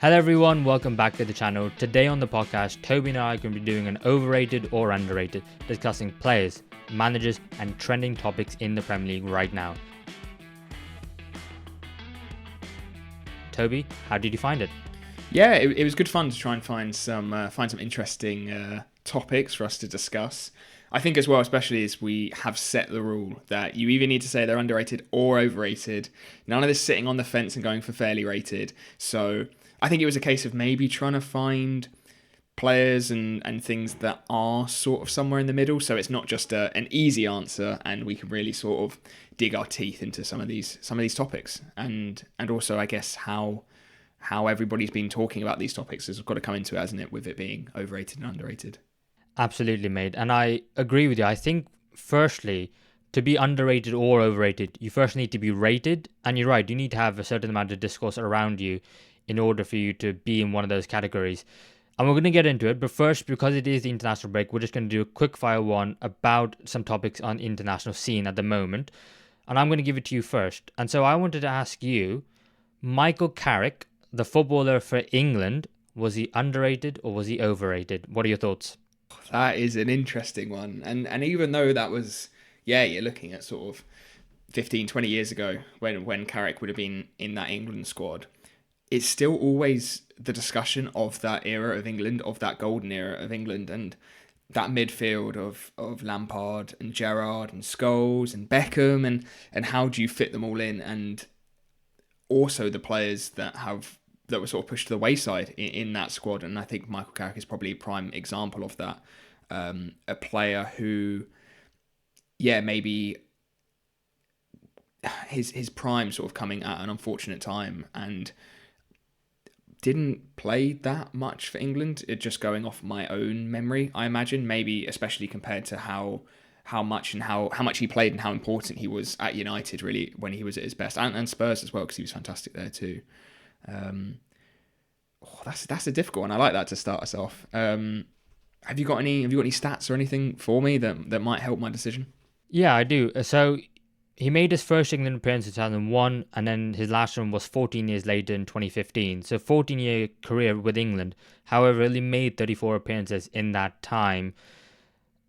Hello everyone, welcome back to the channel. Today on the podcast, Toby and I are going to be doing an overrated or underrated, discussing players, managers and trending topics in the Premier League right now. Toby, how did you find it? Yeah, it was good fun to try and find some interesting topics for us to discuss. I think as well, especially as we have set the rule that you either need to say they're underrated or overrated. None of this sitting on the fence and going for fairly rated. So I think it was a case of maybe trying to find players and things that are sort of somewhere in the middle. So it's not just an easy answer, and we can really sort of dig our teeth into some of these topics, and also I guess how everybody's been talking about these topics has got to come into it, hasn't it, with it being overrated and underrated. Absolutely, mate. And I agree with you. I think, firstly, to be underrated or overrated, you first need to be rated. And you're right, you need to have a certain amount of discourse around you in order for you to be in one of those categories. And we're going to get into it. But first, because it is the international break, we're just going to do a quick fire one about some topics on international scene at the moment. And I'm going to give it to you first. And so I wanted to ask you, Michael Carrick, the footballer for England, was he underrated or was he overrated? What are your thoughts? That is an interesting one. And even though that was, you're looking at sort of 15, 20 years ago when Carrick would have been in that England squad, it's still always the discussion of that era of England, of that golden era of England, and that midfield of Lampard and Gerrard and Scholes and Beckham, and how do you fit them all in, and also the players that were sort of pushed to the wayside in that squad. And I think Michael Carrick is probably a prime example of that. A player who, maybe his prime sort of coming at an unfortunate time and didn't play that much for England. It just going off my own memory, I imagine, maybe especially compared to how much he played and how important he was at United, really, when he was at his best, and Spurs as well, because he was fantastic there too. That's a difficult one. I like that to start us off. Have you got any stats or anything for me that might help my decision? Yeah, I do. So he made his first England appearance in 2001, and then his last one was 14 years later in 2015. So 14-year career with England. However, he only made 34 appearances in that time.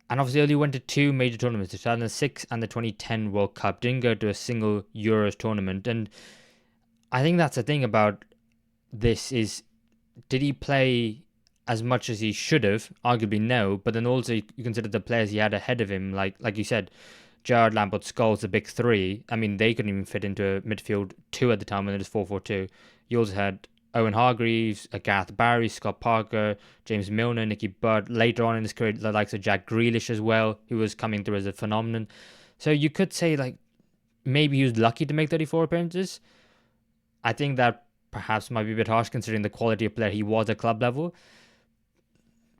And obviously only went to two major tournaments, the 2006 and the 2010 World Cup. Didn't go to a single Euros tournament. And I think that's the thing about this is, did he play as much as he should have? Arguably no. But then also you consider the players he had ahead of him, like you said, Gerrard, Lampard, Scholes, the big three. I mean, they couldn't even fit into a midfield two at the time when it was 4-4-2. You also had Owen Hargreaves, Gareth Barry, Scott Parker, James Milner, Nicky Butt. Later on in his career, the likes of Jack Grealish as well, who was coming through as a phenomenon. So you could say, like, maybe he was lucky to make 34 appearances. I think that perhaps might be a bit harsh considering the quality of player he was at club level.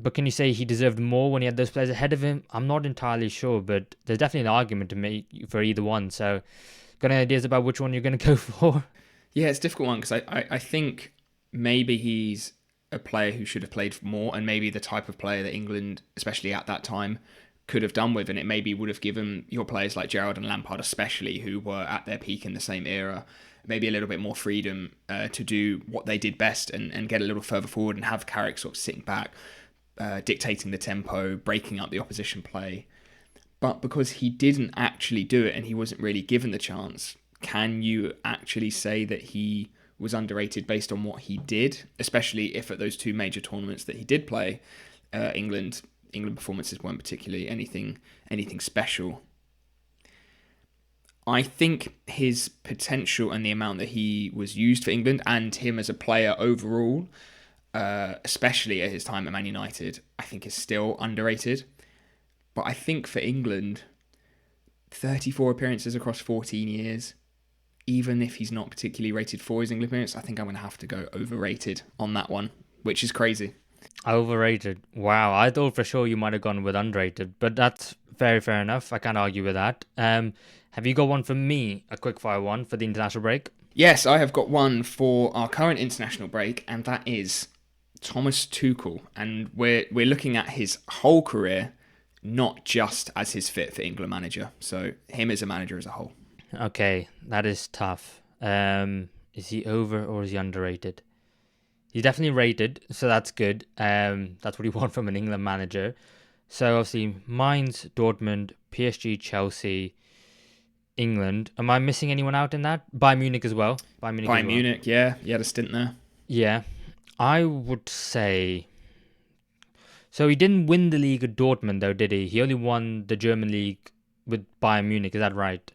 But can you say he deserved more when he had those players ahead of him? I'm not entirely sure, but there's definitely an argument to make for either one. So, got any ideas about which one you're going to go for? Yeah, it's a difficult one because I think maybe he's a player who should have played more, and maybe the type of player that England, especially at that time, could have done with, and it maybe would have given your players like Gerrard and Lampard especially, who were at their peak in the same era, maybe a little bit more freedom to do what they did best and get a little further forward, and have Carrick sort of sitting back, dictating the tempo, breaking up the opposition play. But because he didn't actually do it and he wasn't really given the chance, can you actually say that he was underrated based on what he did, especially if at those two major tournaments that he did play, England performances weren't particularly anything special? I think his potential and the amount that he was used for England, and him as a player overall, especially at his time at Man United, I think is still underrated. But I think for England, 34 appearances across 14 years, even if he's not particularly rated for his England appearance, I think I'm going to have to go overrated on that one, which is crazy. Overrated. Wow, I thought for sure you might have gone with underrated, but that's very fair enough. I can't argue with that. Have you got one for me, a quickfire one for the international break? Yes, I have got one for our current international break, and that is Thomas Tuchel. And we're looking at his whole career, not just as his fit for England manager. So him as a manager as a whole. Okay, that is tough. Is he over or is he underrated? He's definitely rated, so that's good. That's what you want from an England manager. So obviously, Mainz, Dortmund, PSG, Chelsea, England. Am I missing anyone out in that? Bayern Munich as well. Bayern Munich as Bayern well. Munich, yeah, he had a stint there. Yeah, I would say. So he didn't win the league at Dortmund, though, did he? He only won the German league with Bayern Munich. Is that right?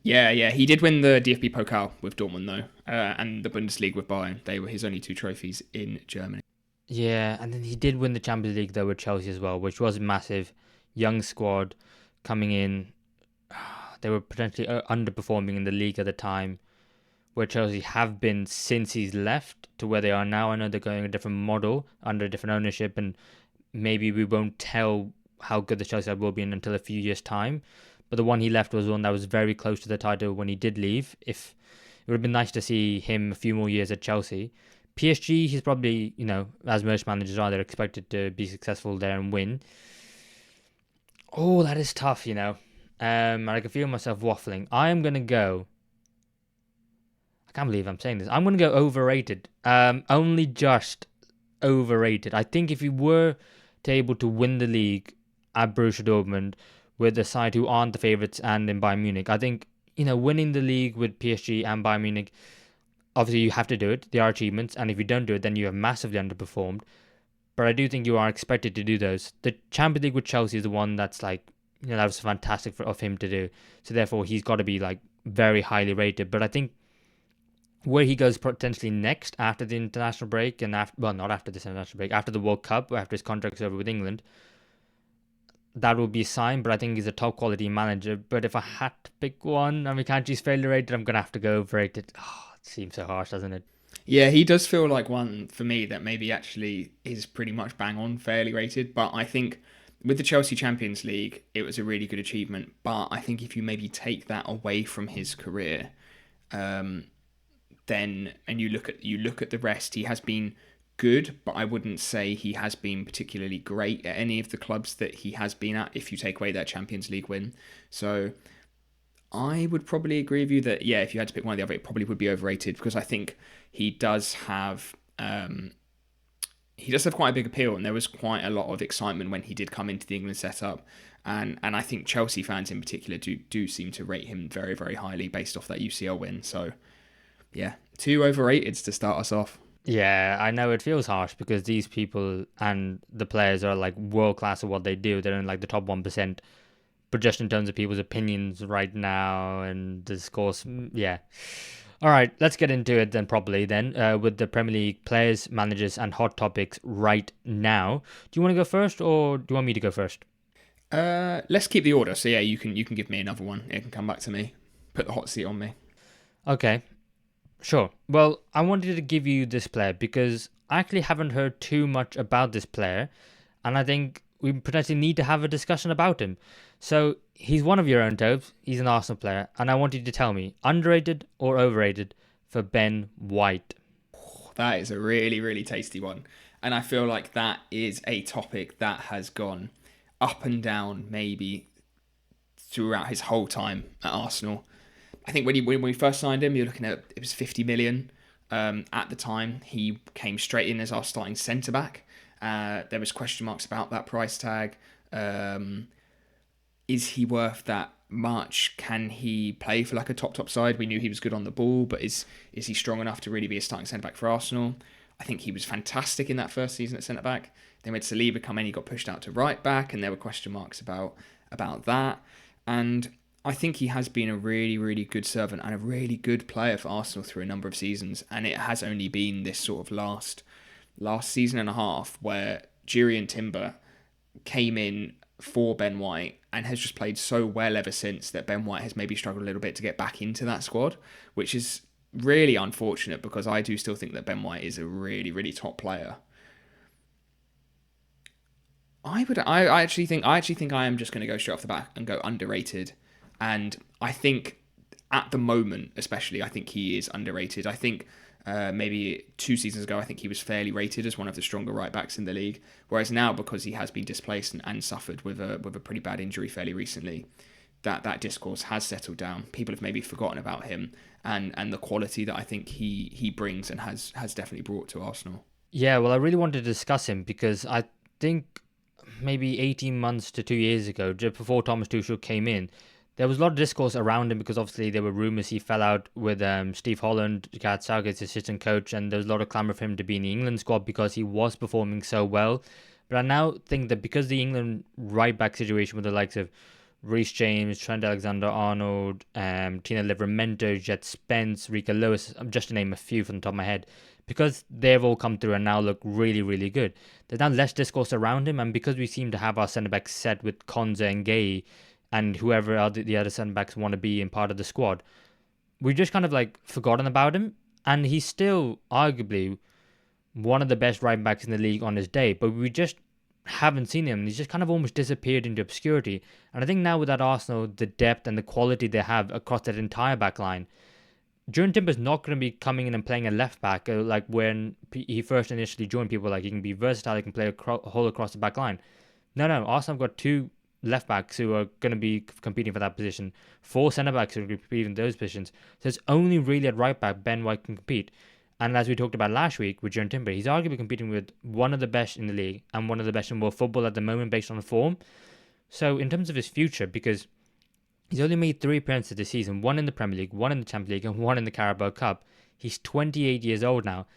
Yeah, he did win the DFB Pokal with Dortmund though, and the Bundesliga with Bayern. They were his only two trophies in Germany. Yeah, and then he did win the Champions League though with Chelsea as well, which was a massive young squad coming in. They were potentially underperforming in the league at the time, where Chelsea have been since he's left to where they are now. I know they're going a different model under a different ownership, and maybe we won't tell how good the Chelsea side will be until a few years' time. But the one he left was one that was very close to the title when he did leave. If it would have been nice to see him a few more years at Chelsea. PSG, he's probably, as most managers are, they're expected to be successful there and win. Oh, that is tough. I can feel myself waffling. I am going to go. I can't believe I'm saying this. I'm going to go overrated. Only just overrated. I think if you were to able to win the league at Borussia Dortmund with the side who aren't the favourites and in Bayern Munich, I think, winning the league with PSG and Bayern Munich, obviously you have to do it. They are achievements. And if you don't do it, then you have massively underperformed. But I do think you are expected to do those. The Champions League with Chelsea is the one that's like, that was fantastic of him to do. So therefore, he's got to be like very highly rated. But I think where he goes potentially next after the international break and not after this international break, after the World Cup, after his contract's over with England, that will be a sign. But I think he's a top quality manager. But if I had to pick one, and we can't choose fairly rated, I'm gonna have to go overrated. Oh, it seems so harsh, doesn't it? Yeah, he does feel like one for me that maybe actually is pretty much bang on fairly rated. But I think with the Chelsea Champions League, it was a really good achievement. But I think if you maybe take that away from his career, then and you look at the rest, he has been good, but I wouldn't say he has been particularly great at any of the clubs that he has been at. If you take away that Champions League win, so I would probably agree with you that if you had to pick one or the other, it probably would be overrated because I think he does have quite a big appeal, and there was quite a lot of excitement when he did come into the England setup, and I think Chelsea fans in particular do seem to rate him very, very highly based off that UCL win. So yeah, 2 overrated to start us off. Yeah, I know it feels harsh because these people and the players are like world class at what they do. They're in like the top 1%. But just in terms of people's opinions right now and discourse, yeah. All right, let's get into it then properly then with the Premier League players, managers and hot topics right now. Do you want to go first or do you want me to go first? Let's keep the order. So yeah, you can give me another one. It can come back to me. Put the hot seat on me. Okay, sure. Well, I wanted to give you this player because I actually haven't heard too much about this player, and I think we potentially need to have a discussion about him. So he's one of your own, Tobes. He's an Arsenal player, and I want you to tell me underrated or overrated for Ben White. That is a really, really tasty one, and I feel like that is a topic that has gone up and down maybe throughout his whole time at Arsenal. I think when we first signed him, you're looking at it was 50 million. At the time, he came straight in as our starting centre back. There was question marks about that price tag. Is he worth that much? Can he play for like a top side? We knew he was good on the ball, but is he strong enough to really be a starting centre back for Arsenal? I think he was fantastic in that first season at centre back. Then when Saliba come in, he got pushed out to right back, and there were question marks about that. And I think he has been a really, really good servant and a really good player for Arsenal through a number of seasons. And it has only been this sort of last season and a half where Jurrien Timber came in for Ben White and has just played so well ever since that Ben White has maybe struggled a little bit to get back into that squad, which is really unfortunate because I do still think that Ben White is a really, really top player. I actually think I am just going to go straight off the bat and go underrated. And I think at the moment, especially, I think he is underrated. I think maybe 2 seasons ago, I think he was fairly rated as one of the stronger right backs in the league. Whereas now, because he has been displaced and suffered with a pretty bad injury fairly recently, that discourse has settled down. People have maybe forgotten about him and the quality that I think he brings and has definitely brought to Arsenal. Yeah, well, I really wanted to discuss him because I think maybe 18 months to 2 years ago, just before Thomas Tuchel came in, there was a lot of discourse around him because obviously there were rumours he fell out with Steve Holland, Gareth Southgate's assistant coach, and there was a lot of clamour for him to be in the England squad because he was performing so well. But I now think that because the England right-back situation with the likes of Reece James, Trent Alexander-Arnold, Tina Livramento, Jet Spence, Rico Lewis, just to name a few from the top of my head, because they've all come through and now look really, really good. There's now less discourse around him, and because we seem to have our centre-backs set with Konza and Gay and whoever the other centre-backs want to be in part of the squad, we've just kind of like forgotten about him, and he's still arguably one of the best right-backs in the league on his day, but we just haven't seen him. He's just kind of almost disappeared into obscurity. And I think now with that Arsenal, the depth and the quality they have across that entire back line, Jordan Timber's not going to be coming in and playing a left back like when he first initially joined. People like he can be versatile, he can play a whole across the back line. No, Arsenal have got two left backs who are going to be competing for that position, four centre backs who are going to be competing in those positions. So it's only really at right back Ben White can compete. And as we talked about last week with Jordan Timber, he's arguably competing with one of the best in the league and one of the best in world football at the moment based on form. So in terms of his future, because he's only made 3 appearances this season, one in the Premier League, one in the Champions League, and one in the Carabao Cup. He's 28 years old now.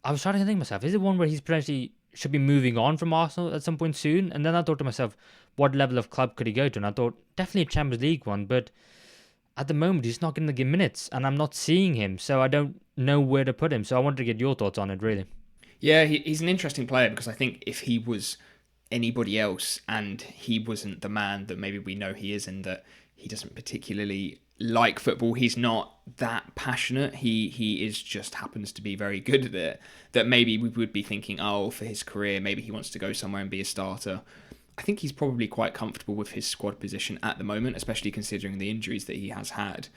I was trying to think to myself, is it one where he's potentially should be moving on from Arsenal at some point soon? And then I thought to myself, what level of club could he go to? And I thought, definitely a Champions League one, but at the moment he's not going to get minutes, and I'm not seeing him, so I don't know where to put him. So I wanted to get your thoughts on it, really. Yeah, he's an interesting player because I think if he was anybody else and he wasn't the man that maybe we know he is, and that he doesn't particularly like football, he's not that passionate, he is just happens to be very good at it, that maybe we would be thinking, oh, for his career, maybe he wants to go somewhere and be a starter. I think he's probably quite comfortable with his squad position at the moment, especially considering the injuries that he has had.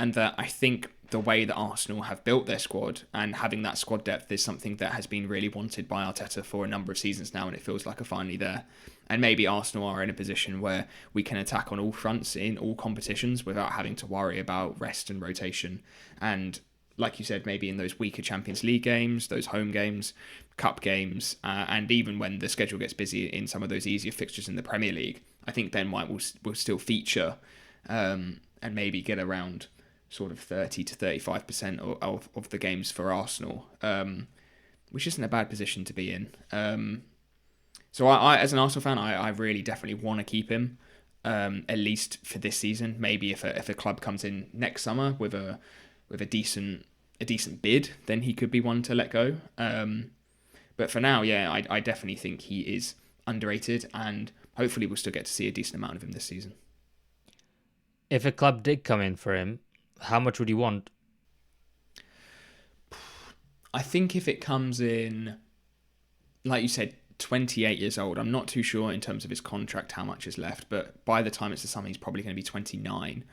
And that I think the way that Arsenal have built their squad and having that squad depth is something that has been really wanted by Arteta for a number of seasons now, and it feels like are finally there. And maybe Arsenal are in a position where we can attack on all fronts in all competitions without having to worry about rest and rotation. And like you said, maybe in those weaker Champions League games, those home games, cup games, and even when the schedule gets busy in some of those easier fixtures in the Premier League, I think Ben White will still feature and maybe get around sort of 30 to 35% of the games for Arsenal, which isn't a bad position to be in. So I as an Arsenal fan, I really definitely want to keep him, at least for this season. Maybe if a club comes in next summer with a decent bid, then he could be one to let go. But for now, yeah, I definitely think he is underrated, and hopefully we'll still get to see a decent amount of him this season. If a club did come in for him, how much would you want? I think if it comes in, like you said, 28 years old, I'm not too sure in terms of his contract how much is left, but by the time it's the summer, he's probably going to be 29.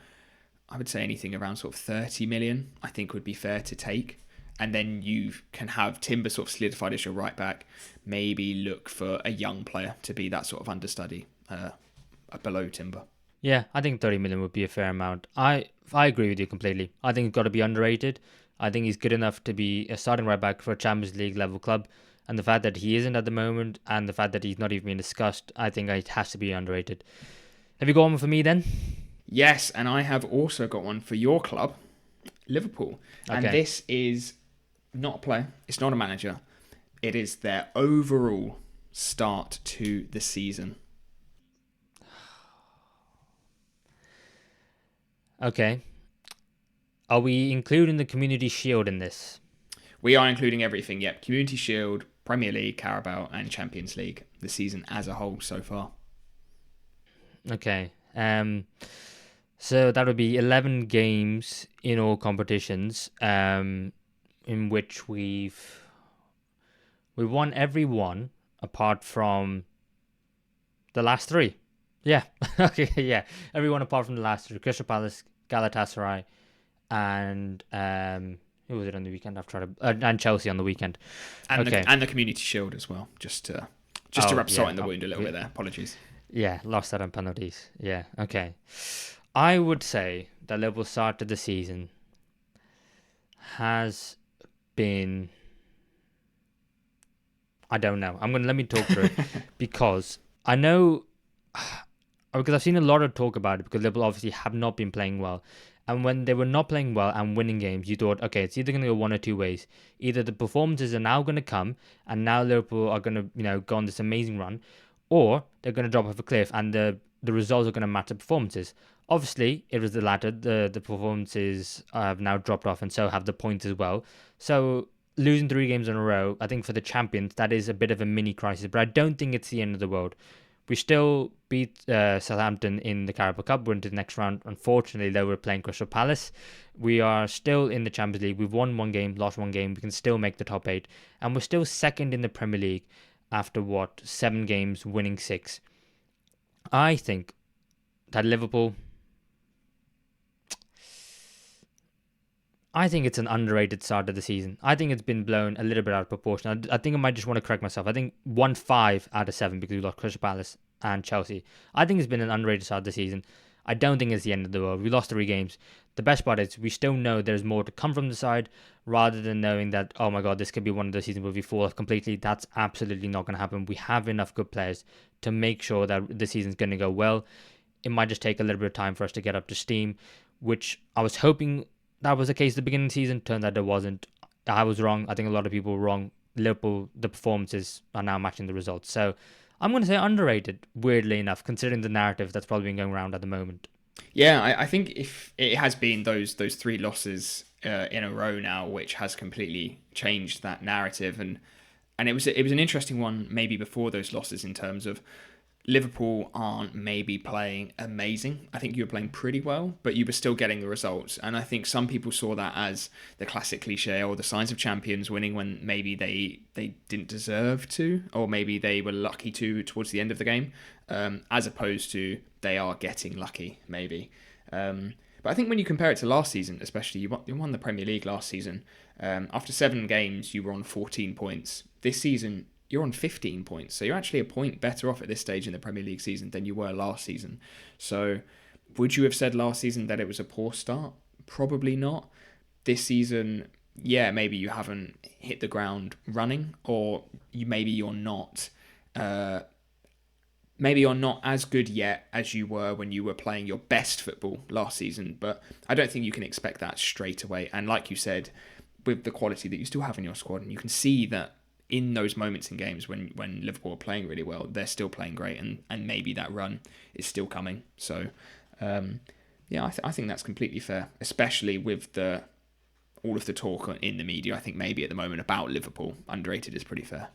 I would say anything around sort of 30 million, I think would be fair to take. And then you can have Timber sort of solidified as your right back, maybe look for a young player to be that sort of understudy below Timber. Yeah, I think 30 million would be a fair amount. I agree with you completely. I think he's got to be underrated. I think he's good enough to be a starting right back for a Champions League level club. And the fact that he isn't at the moment, and the fact that he's not even being discussed, I think it has to be underrated. Have you got one for me then? Yes, and I have also got one for your club, Liverpool. Okay. And this is not a player, it's not a manager. It is their overall start to the season. Okay. Are we including the Community Shield in this? We are including everything, yep. Community Shield, Premier League, Carabao, and Champions League. The season as a whole so far. Okay. So that would be 11 games in all competitions, in which we've won every one apart from the last 3. Yeah. Okay. Yeah. Everyone apart from the last 3: Crystal Palace, Galatasaray, and who was it on the weekend? And Chelsea on the weekend. And the Community Shield as well. Just to rub salt in the wound a little bit there. Apologies. Yeah, lost that on penalties. Yeah, okay. I would say that Liverpool's start of the season has been. I don't know. Let me talk through it because I know because I've seen a lot of talk about it because Liverpool obviously have not been playing well. And when they were not playing well and winning games, you thought, okay, it's either going to go one or two ways. Either the performances are now going to come and now Liverpool are going to, go on this amazing run, or they're going to drop off a cliff and the results are going to match the performances. Obviously, it was the latter. The performances have now dropped off and so have the points as well. So losing 3 games in a row, I think for the champions, that is a bit of a mini crisis, but I don't think it's the end of the world. We still beat Southampton in the Carabao Cup. We're into the next round. Unfortunately, they were playing Crystal Palace. We are still in the Champions League. We've won 1 game, lost 1 game. We can still make the top 8. And we're still second in the Premier League after, 7 games, winning 6. I think that Liverpool... I think it's an underrated start of the season. I think it's been blown a little bit out of proportion. I think I might just want to correct myself. I think 1-5 out of 7 because we lost Crystal Palace and Chelsea. I think it's been an underrated start of the season. I don't think it's the end of the world. We lost 3 games. The best part is we still know there's more to come from the side rather than knowing that, oh my God, this could be one of the seasons where we fall off completely. That's absolutely not going to happen. We have enough good players to make sure that the season's going to go well. It might just take a little bit of time for us to get up to steam, which I was hoping that was the case at the beginning of the season. Turned out it wasn't. I was wrong. I think a lot of people were wrong. Liverpool, the performances are now matching the results. So I'm going to say underrated, weirdly enough, considering the narrative that's probably been going around at the moment. Yeah, I think if it has been those 3 losses in a row now, which has completely changed that narrative, and it was an interesting one maybe before those losses in terms of Liverpool aren't maybe playing amazing. I think you were playing pretty well, but you were still getting the results. And I think some people saw that as the classic cliche or the signs of champions winning when maybe they didn't deserve to, or maybe they were lucky to towards the end of the game, as opposed to they are getting lucky, maybe. But I think when you compare it to last season, especially, you won the Premier League last season. After 7 games, you were on 14 points. This season, you're on 15 points. So you're actually a point better off at this stage in the Premier League season than you were last season. So would you have said last season that it was a poor start? Probably not. This season, yeah, maybe you haven't hit the ground running, or maybe you're not as good yet as you were when you were playing your best football last season. But I don't think you can expect that straight away. And like you said, with the quality that you still have in your squad, and you can see that in those moments in games when Liverpool are playing really well, they're still playing great, and maybe that run is still coming. So, yeah, I think that's completely fair, especially with all of the talk in the media. I think maybe at the moment about Liverpool, underrated is pretty fair.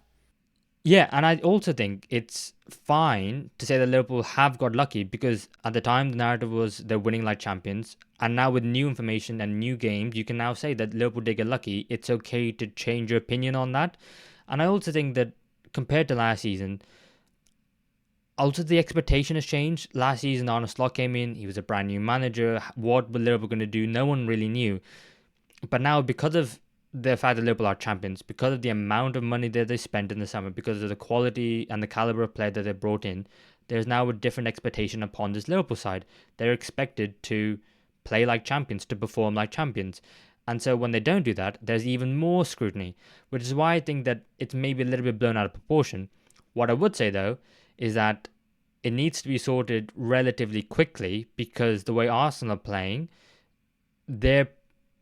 Yeah, and I also think it's fine to say that Liverpool have got lucky because at the time the narrative was they're winning like champions, and now with new information and new games, you can now say that Liverpool did get lucky. It's okay to change your opinion on that. And I also think that compared to last season, also the expectation has changed. Last season, Arne Slot came in. He was a brand new manager. What were Liverpool going to do? No one really knew. But now, because of the fact that Liverpool are champions, because of the amount of money that they spent in the summer, because of the quality and the caliber of player that they brought in, there's now a different expectation upon this Liverpool side. They're expected to play like champions, to perform like champions. And so when they don't do that, there's even more scrutiny, which is why I think that it's maybe a little bit blown out of proportion. What I would say, though, is that it needs to be sorted relatively quickly because the way Arsenal are playing, their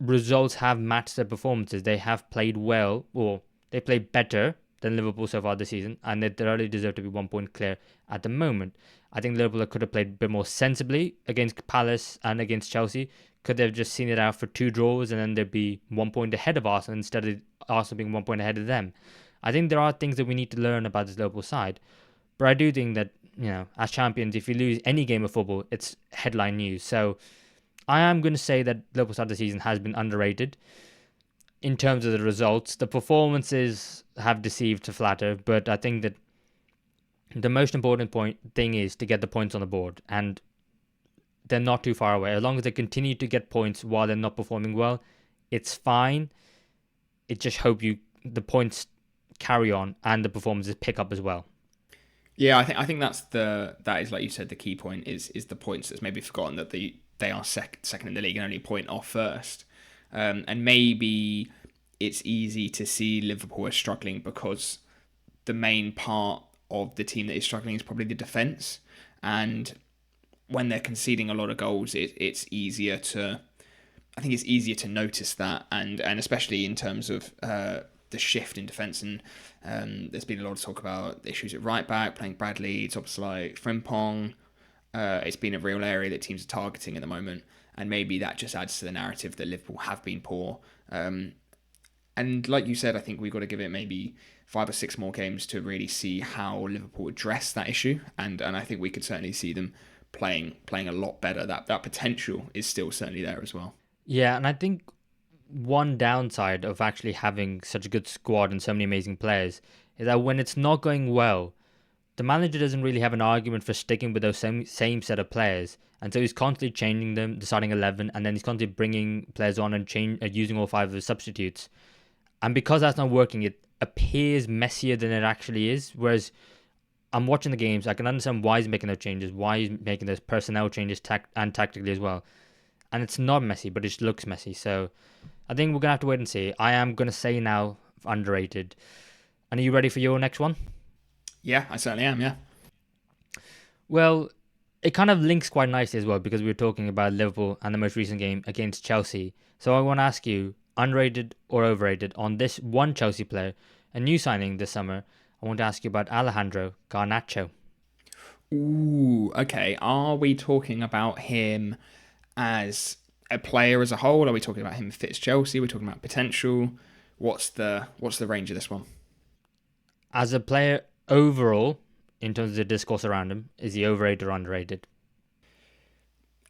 results have matched their performances. They have played well, or they played better than Liverpool so far this season, and they thoroughly deserve to be 1 point clear at the moment. I think Liverpool could have played a bit more sensibly against Palace and against Chelsea. Could they have just seen it out for 2 draws and then they'd be 1 point ahead of Arsenal instead of Arsenal being 1 point ahead of them? I think there are things that we need to learn about this Liverpool side. But I do think that, as champions, if you lose any game of football, it's headline news. So I am going to say that Liverpool start of the season has been underrated in terms of the results. The performances have deceived to flatter, but I think that the most important thing is to get the points on the board, and they're not too far away. As long as they continue to get points while they're not performing well, it's fine. It just hope the points carry on and the performances pick up as well. Yeah, I think that is, like you said, the key point is the points that's maybe forgotten, that they are second in the league and only a point off first. And maybe it's easy to see Liverpool as struggling because the main part of the team that is struggling is probably the defence. And when they're conceding a lot of goals, it's easier to, I think it's easier to notice that, and especially in terms of the shift in defence. And there's been a lot of talk about issues at right back, playing Bradley, tops like Frimpong. It's been a real area that teams are targeting at the moment, and maybe that just adds to the narrative that Liverpool have been poor. And like you said, I think we've got to give it maybe 5 or 6 more games to really see how Liverpool address that issue, and I think we could certainly see them playing a lot better. That potential is still certainly there as well. Yeah, and I think one downside of actually having such a good squad and so many amazing players is that when it's not going well, the manager doesn't really have an argument for sticking with those same set of players. And so he's constantly changing them, the starting 11, and then he's constantly bringing players on and using all 5 of his substitutes. And because that's not working, it appears messier than it actually is. Whereas I'm watching the games, I can understand why he's making those changes, why he's making those personnel changes and tactically as well. And it's not messy, but it just looks messy. So I think we're going to have to wait and see. I am going to say now, underrated. And are you ready for your next one? Yeah, I certainly am, yeah. Well, it kind of links quite nicely as well, because we were talking about Liverpool and the most recent game against Chelsea. So I want to ask you, underrated or overrated on this one Chelsea player, a new signing this summer. I want to ask you about Alejandro Garnacho. Ooh, okay. Are we talking about him as a player as a whole? Are we talking about him fits Chelsea? Are we talking about potential? What's the range of this one? As a player overall, in terms of the discourse around him, is he overrated or underrated?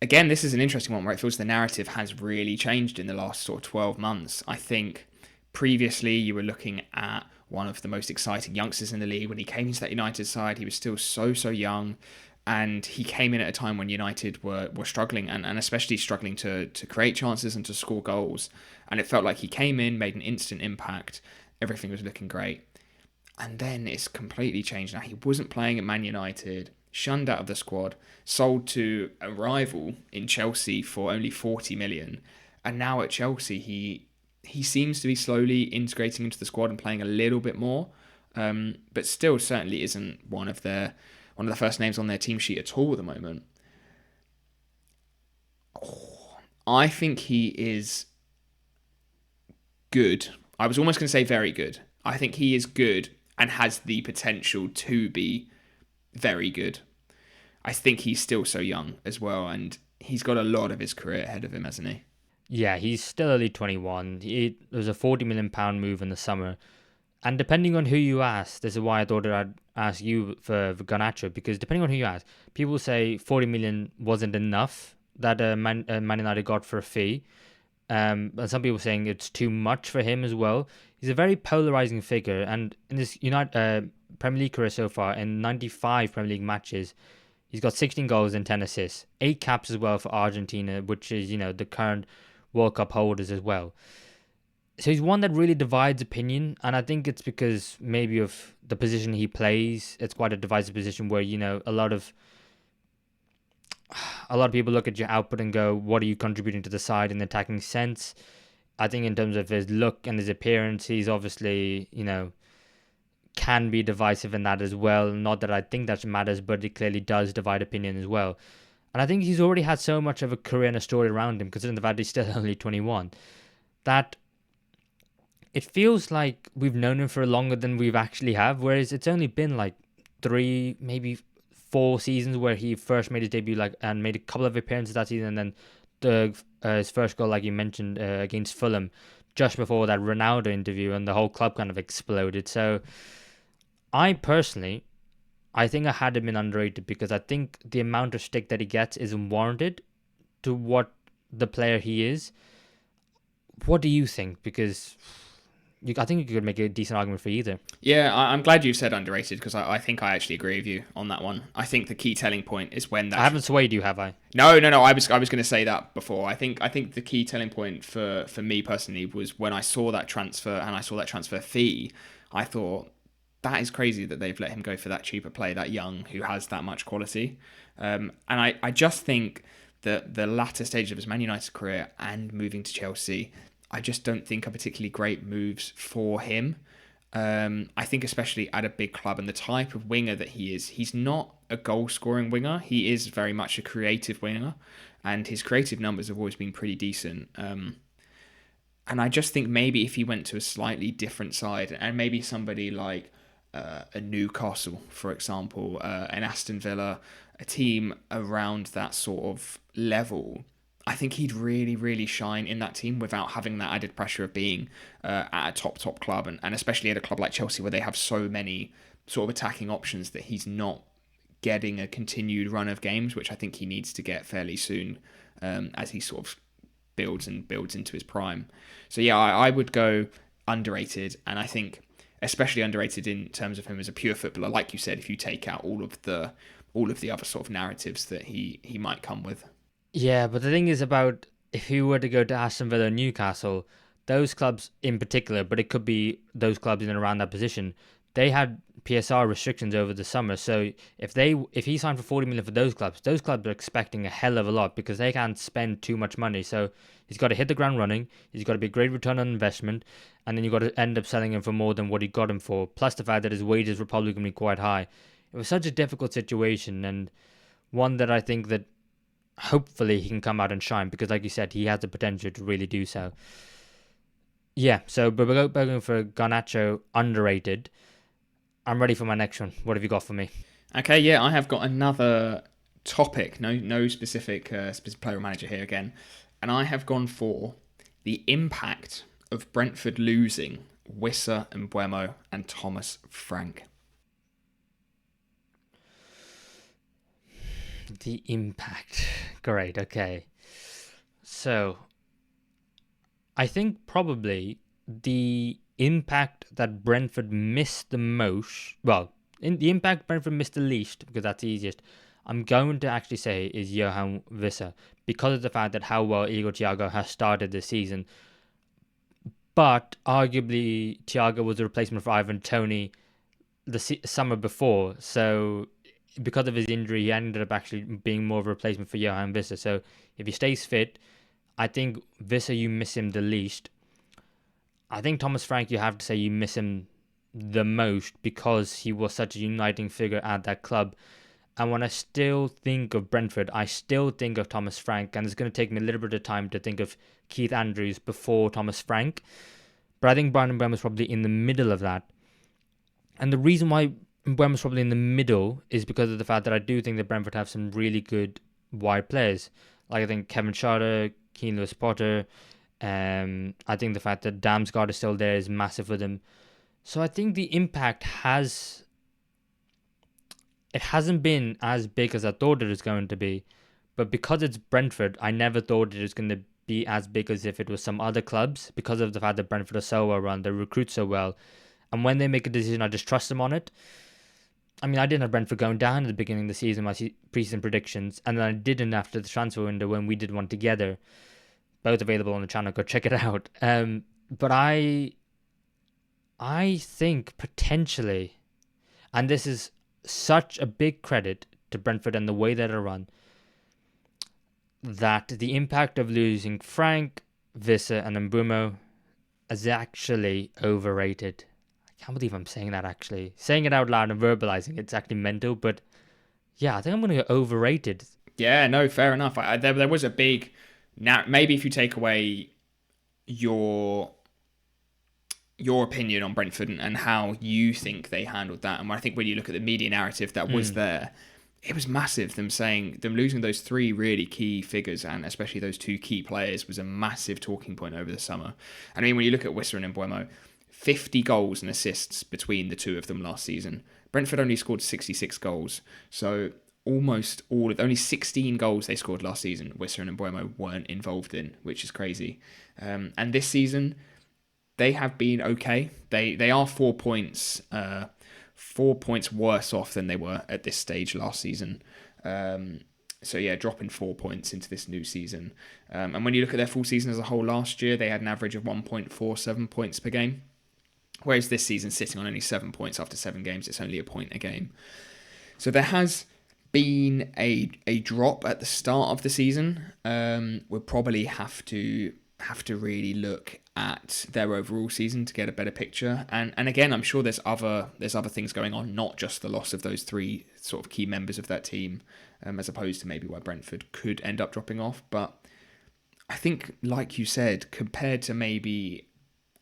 Again, this is an interesting one where it feels the narrative has really changed in the last sort of 12 months. I think previously you were looking at one of the most exciting youngsters in the league. When he came into that United side, he was still so young. And he came in at a time when United were struggling, and especially struggling to create chances and to score goals. And it felt like he came in, made an instant impact. Everything was looking great. And then it's completely changed. Now, he wasn't playing at Man United, shunned out of the squad, sold to a rival in Chelsea for only 40 million. And now at Chelsea, he seems to be slowly integrating into the squad and playing a little bit more. But still certainly isn't one of the first names on their team sheet at all at the moment. I think he is good. I was almost going to say very good. I think he is good and has the potential to be very good. I think he's still so young as well, and he's got a lot of his career ahead of him, hasn't he? Yeah, he's still only 21. There was a £40 million move in the summer. And depending on who you ask, this is why I thought I'd ask you for Garnacho, because depending on who you ask, people say 40 million wasn't enough that Man United got for a fee. And some people saying it's too much for him as well. He's a very polarizing figure, and in his Premier League career so far, in 95 Premier League matches, he's got 16 goals and 10 assists, 8 caps as well for Argentina, which is, the current World Cup holders as well. So he's one that really divides opinion, and I think it's because maybe of the position he plays. It's quite a divisive position where, a lot of people look at your output and go, what are you contributing to the side in the attacking sense? I think in terms of his look and his appearance, he's obviously, can be divisive in that as well. Not that I think that matters, but it clearly does divide opinion as well. And I think he's already had so much of a career and a story around him, considering the fact he's still only 21, that it feels like we've known him for longer than we've actually have, whereas it's only been like 3, maybe 4 seasons where he first made his debut and made a couple of appearances that season, and then his first goal, like you mentioned, against Fulham, just before that Ronaldo interview, and the whole club kind of exploded. So I think I had him in underrated, because I think the amount of stick that he gets isn't warranted to what the player he is. What do you think? Because I think you could make a decent argument for either. Yeah, I'm glad you said underrated, because I think I actually agree with you on that one. I think the key telling point is when that... I haven't swayed you, have I? No. I was going to say that before. I think the key telling point for me personally was when I saw that transfer and I saw that transfer fee. I thought, that is crazy that they've let him go for that cheaper player, that young, who has that much quality. And I just think that the latter stage of his Man United career and moving to Chelsea, I just don't think are particularly great moves for him. I think especially at a big club and the type of winger that he is, he's not a goal-scoring winger. He is very much a creative winger, and his creative numbers have always been pretty decent. And I just think maybe if he went to a slightly different side, and maybe somebody like a Newcastle, for example, an Aston Villa, a team around that sort of level, I think he'd really, really shine in that team without having that added pressure of being at a top club, and especially at a club like Chelsea where they have so many sort of attacking options that he's not getting a continued run of games, which I think he needs to get fairly soon as he sort of builds into his prime. So yeah, I would go underrated, and I think especially underrated in terms of him as a pure footballer, like you said, if you take out all of the other sort of narratives that he might come with. Yeah, but the thing is about if he were to go to Aston Villa or Newcastle, those clubs in particular, but it could be those clubs in and around that position, they had PSR restrictions over the summer. So if he signed for 40 million for those clubs are expecting a hell of a lot because they can't spend too much money. So he's got to hit the ground running. He's got to be a great return on investment, and then you've got to end up selling him for more than what he got him for. Plus the fact that his wages were probably going to be quite high. It was such a difficult situation, and one that I think that hopefully he can come out and shine because, like you said, he has the potential to really do so. Yeah, so but we're going for Garnacho underrated. I'm ready for my next one. What have you got for me? Okay, yeah, I have got another topic. No specific player or manager here again, and I have gone for the impact of Brentford losing Wissa and Mbeumo and Thomas Frank. The impact. Great, okay. So, I think probably the impact that Brentford missed the most, the impact Brentford missed the least, because that's the easiest, I'm going to actually say is Johan Wissa, because of the fact that how well Igor Thiago has started this season. But arguably, Thiago was a replacement for Ivan Toney the summer before, so because of his injury, he ended up actually being more of a replacement for Johan Wissa. So if he stays fit, I think Wissa, you miss him the least. I think Thomas Frank, you have to say you miss him the most because he was such a uniting figure at that club. And when I still think of Brentford, I still think of Thomas Frank, and it's going to take me a little bit of time to think of Keith Andrews before Thomas Frank. But I think Brian Mbeumo is probably in the middle of that. And the reason why Mbeumo's probably in the middle is because of the fact that I do think that Brentford have some really good wide players. Like I think Kevin Schade, Keane Lewis-Potter. I think the fact that Damsgaard is still there is massive for them. So I think the impact hasn't been as big as I thought it was going to be. But because it's Brentford, I never thought it was going to be as big as if it was some other clubs, because of the fact that Brentford are so well run, they recruit so well. And when they make a decision, I just trust them on it. I mean, I didn't have Brentford going down at the beginning of the season, my pre-season predictions, and then I didn't after the transfer window when we did one together. Both available on the channel, go check it out. But I think potentially, and this is such a big credit to Brentford and the way that are run, that the impact of losing Frank, Wissa and Mbeumo is actually overrated. I can't believe I'm saying that actually. Saying it out loud and verbalizing it's actually mental, but yeah, I think I'm going to go overrated. Yeah, no, fair enough. There was a big... Now, maybe if you take away your opinion on Brentford and how you think they handled that, and I think when you look at the media narrative that was there, it was massive. Them losing those three really key figures, and especially those two key players, was a massive talking point over the summer. I mean, when you look at Wissa and Mbeumo, 50 goals and assists between the two of them last season. Brentford only scored 66 goals, so almost all of only 16 goals they scored last season, Wissa and Mbeumo weren't involved in, which is crazy. And this season, they have been okay. They are 4 points worse off than they were at this stage last season. So yeah, dropping 4 points into this new season. And when you look at their full season as a whole last year, they had an average of 1.47 points per game. Whereas this season, sitting on only 7 points after 7 games, it's only a point a game. So there has been a drop at the start of the season. We'll probably have to really look at their overall season to get a better picture. And again, I'm sure there's other things going on, not just the loss of those 3 sort of key members of that team, as opposed to maybe why Brentford could end up dropping off. But I think, like you said, compared to maybe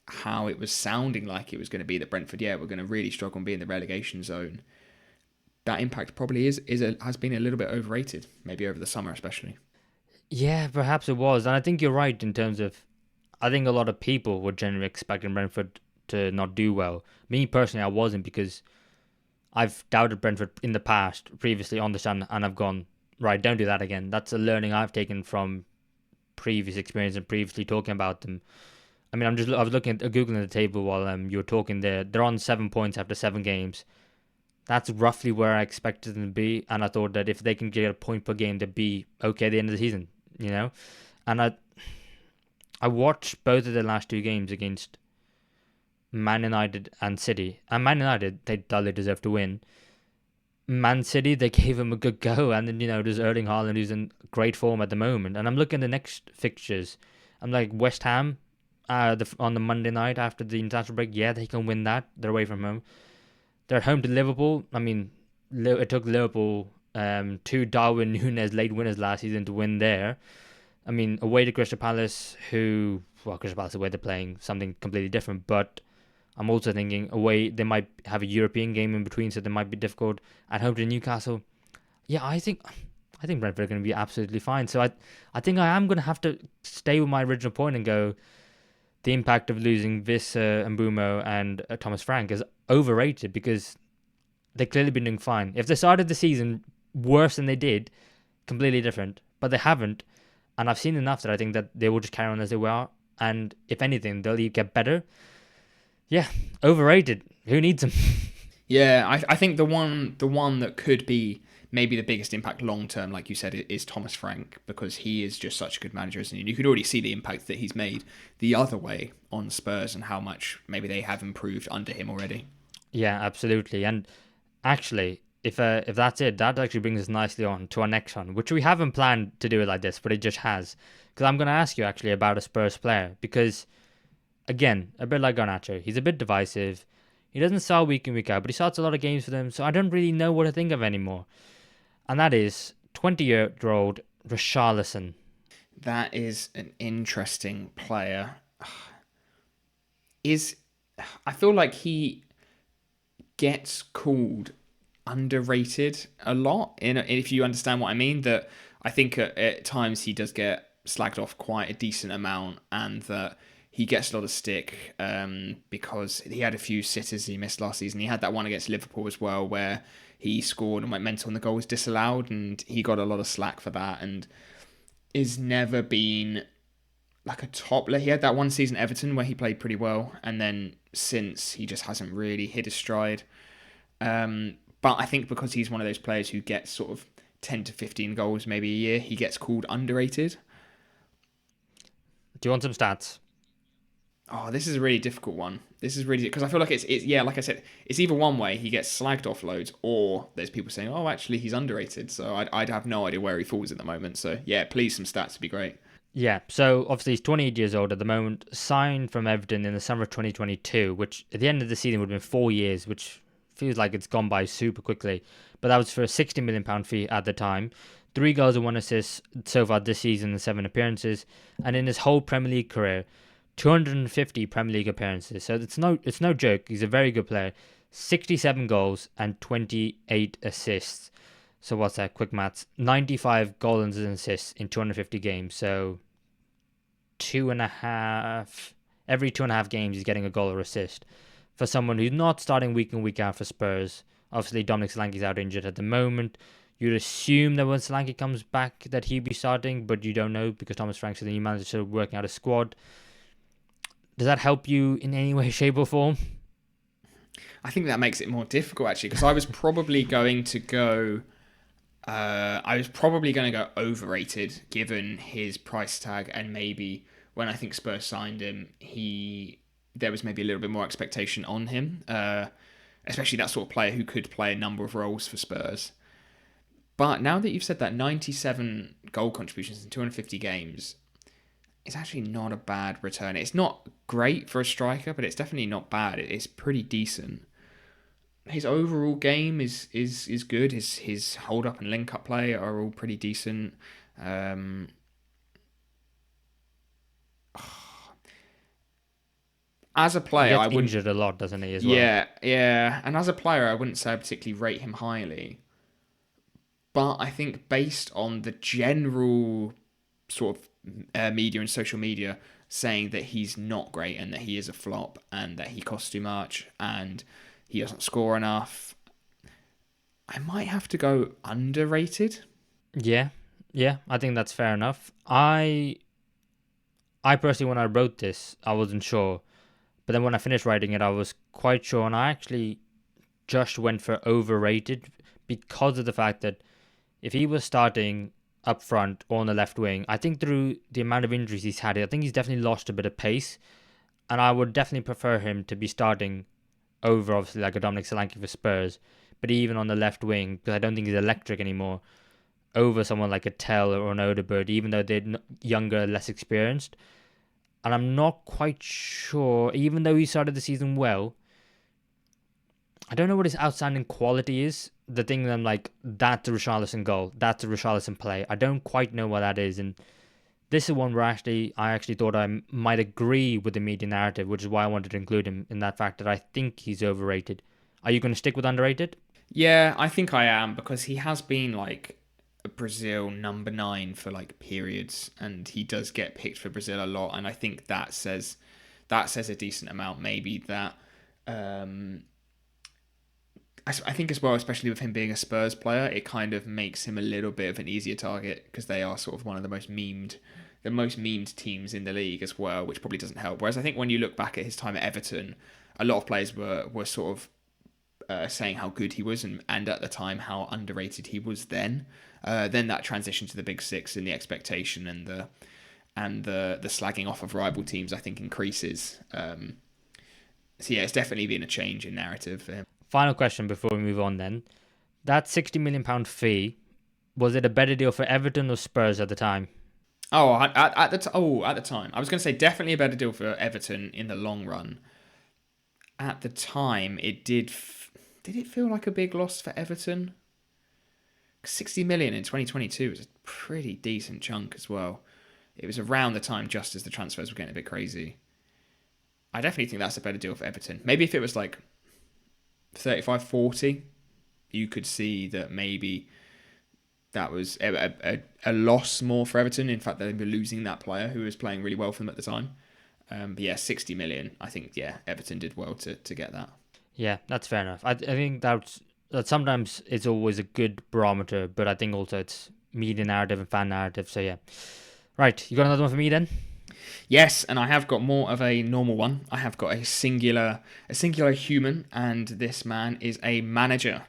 how it was sounding like it was going to be that Brentford, we're going to really struggle and be in the relegation zone, that impact probably has been a little bit overrated, maybe over the summer especially. Yeah, perhaps it was. And I think you're right in terms of, I think a lot of people were generally expecting Brentford to not do well. Me personally, I wasn't, because I've doubted Brentford in the past, previously on the stand, and I've gone, right, don't do that again. That's a learning I've taken from previous experience and previously talking about them. I mean, I was looking at Googling the table while you were talking there. They're on 7 points after 7 games. That's roughly where I expected them to be, and I thought that if they can get a point per game, they'd be okay at the end of the season, you know? And I watched both of their last 2 games against Man United and City. And Man United, they dully deserve to win. Man City, they gave him a good go, and then, there's Erling Haaland, who's in great form at the moment. And I'm looking at the next fixtures. I'm like, West Ham, on the Monday night after the international break, they can win that. They're away from home. They're home to Liverpool. I mean, it took Liverpool 2 Darwin Núñez late winners last season to win there. I mean, away to Crystal Palace, Crystal Palace away, they're playing something completely different. But I'm also thinking away, they might have a European game in between, so they might be difficult. At home to Newcastle, I think Brentford are going to be absolutely fine. So I think I am going to have to stay with my original point and go, the impact of losing Wissa, Mbeumo, and Thomas Frank is overrated, because they've clearly been doing fine. If they started the season worse than they did, completely different. But they haven't, and I've seen enough that I think that they will just carry on as they were. And if anything, they'll get better. Yeah, overrated. Who needs them? Yeah, I think the one that could be maybe the biggest impact long term, like you said, is Thomas Frank, because he is just such a good manager, isn't he? And you could already see the impact that he's made the other way on Spurs and how much maybe they have improved under him already. Yeah, absolutely. And actually, if that's it, that actually brings us nicely on to our next one, which we haven't planned to do it like this, but it just has. Because I'm going to ask you actually about a Spurs player, because, again, a bit like Garnacho, he's a bit divisive. He doesn't start week in, week out, but he starts a lot of games for them, so I don't really know what to think of anymore. And that is 20-year-old Richarlison. That is an interesting player. I feel like he gets called underrated a lot, if you understand what I mean. That I think at times he does get slagged off quite a decent amount, and that he gets a lot of stick because he had a few sitters he missed last season. He had that one against Liverpool as well, where he scored and went mental and the goal was disallowed, and he got a lot of slack for that, and is never been like a top. He had that one season at Everton where he played pretty well, and then since he just hasn't really hit his stride. But I think because he's one of those players who gets sort of 10 to 15 goals maybe a year, he gets called underrated. Do you want some stats? Oh, this is a really difficult one. This is really, because I feel like it's like I said, it's either one way, he gets slagged off loads, or there's people saying, oh, actually he's underrated. So I'd have no idea where he falls at the moment. So yeah, please, some stats would be great. Yeah, so obviously he's 28 years old at the moment, signed from Everton in the summer of 2022, which at the end of the season would have been 4 years, which feels like it's gone by super quickly. But that was for a £60 million fee at the time. 3 goals and 1 assist so far this season in 7 appearances. And in his whole Premier League career, 250 Premier League appearances. So it's no joke. He's a very good player. 67 goals and 28 assists. So what's that? Quick maths. 95 goals and assists in 250 games. So every 2.5 games he's getting a goal or assist. For someone who's not starting week in, week out for Spurs. Obviously Dominic Solanke's out injured at the moment. You'd assume that when Solanke comes back that he'd be starting, but you don't know because Thomas Frank's the new manager, so working out a squad. Does that help you in any way, shape or form? I think that makes it more difficult, actually, because I was probably going to go overrated given his price tag, and maybe when I think Spurs signed him, he there was maybe a little bit more expectation on him, especially that sort of player who could play a number of roles for Spurs. But now that you've said that, 97 goal contributions in 250 games, it's actually not a bad return. It's not great for a striker, but it's definitely not bad. It's pretty decent. His overall game is good. His hold up and link up play are all pretty decent. As a player, I wouldn't. Injured a lot, doesn't he? As well. Yeah. And as a player, I wouldn't say I particularly rate him highly. But I think based on the general sort of media and social media saying that he's not great and that he is a flop and that he costs too much and he doesn't score enough, I might have to go underrated. Yeah, I think that's fair enough. I personally, when I wrote this, I wasn't sure. But then when I finished writing it, I was quite sure. And I actually just went for overrated because of the fact that if he was starting up front or on the left wing, I think through the amount of injuries he's had, I think he's definitely lost a bit of pace. And I would definitely prefer him to be starting over, obviously, like a Dominic Solanke for Spurs. But even on the left wing, because I don't think he's electric anymore, over someone like a Tell or an Odegaard, even though they're younger, less experienced. And I'm not quite sure, even though he started the season well, I don't know what his outstanding quality is. The thing that I'm like, that's a Richarlison goal, that's a Richarlison play. I don't quite know what that is. And this is one where I actually thought I might agree with the media narrative, which is why I wanted to include him in that fact that I think he's overrated. Are you going to stick with underrated? Yeah, I think I am, because he has been like a Brazil number 9 for like periods, and he does get picked for Brazil a lot, and I think that says a decent amount. Maybe that I think as well, especially with him being a Spurs player, it kind of makes him a little bit of an easier target because they are sort of one of the most memed teams in the league as well, which probably doesn't help. Whereas I think when you look back at his time at Everton, a lot of players were sort of saying how good he was and at the time how underrated he was then. Then that transition to the Big Six and the expectation and the slagging off of rival teams, I think, increases. So yeah, it's definitely been a change in narrative for him. Final question before we move on then. That £60 million fee, was it a better deal for Everton or Spurs at the time? At the time. I was going to say definitely a better deal for Everton in the long run. At the time, did it feel like a big loss for Everton? 60 million in 2022 was a pretty decent chunk as well. It was around the time just as the transfers were getting a bit crazy. I definitely think that's a better deal for Everton. Maybe if it was like 35, 40, you could see that maybe that was a loss more for Everton. In fact, they were losing that player who was playing really well for them at the time. But yeah, 60 million. I think, yeah, Everton did well to get that. Yeah, that's fair enough. I think that sometimes it's always a good barometer, but I think also it's media narrative and fan narrative. So yeah. Right, you got another one for me then? Yes, and I have got more of a normal one. I have got a singular human, and this man is a manager,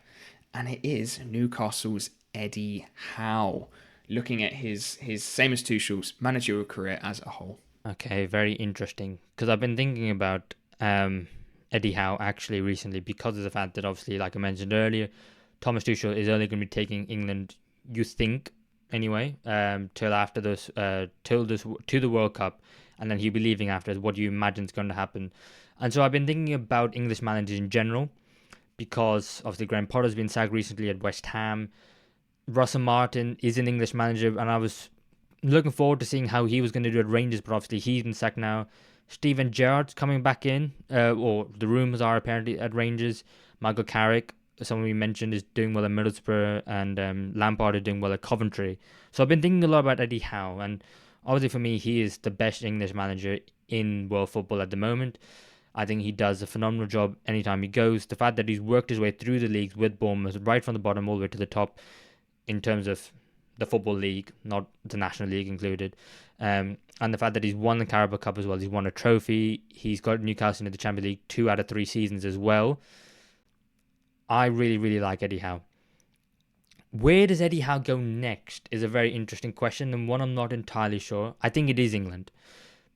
and it is Newcastle's Eddie Howe. Looking at his same as Tuchel's managerial career as a whole. Okay, very interesting, because I've been thinking about Eddie Howe actually recently because of the fact that obviously, like I mentioned earlier, Thomas Tuchel is only going to be taking England, you think anyway, till after this, to the World Cup. And then he'll be leaving after. What do you imagine is going to happen? And so I've been thinking about English managers in general, because obviously Graham Potter's been sacked recently at West Ham. Russell Martin is an English manager, and I was looking forward to seeing how he was going to do at Rangers, but obviously he's been sacked now. Steven Gerrard's coming back in, or the rumours are apparently at Rangers. Michael Carrick, someone we mentioned, is doing well at Middlesbrough, and Lampard is doing well at Coventry. So I've been thinking a lot about Eddie Howe, and obviously, for me, he is the best English manager in world football at the moment. I think he does a phenomenal job anytime he goes. The fact that he's worked his way through the leagues with Bournemouth, right from the bottom all the way to the top, in terms of the Football League, not the National League included. And the fact that he's won the Carabao Cup as well. He's won a trophy. He's got Newcastle into the Champions League 2 out of 3 seasons as well. I really, really like Eddie Howe. Where does Eddie Howe go next is a very interesting question, and one I'm not entirely sure. I think it is England,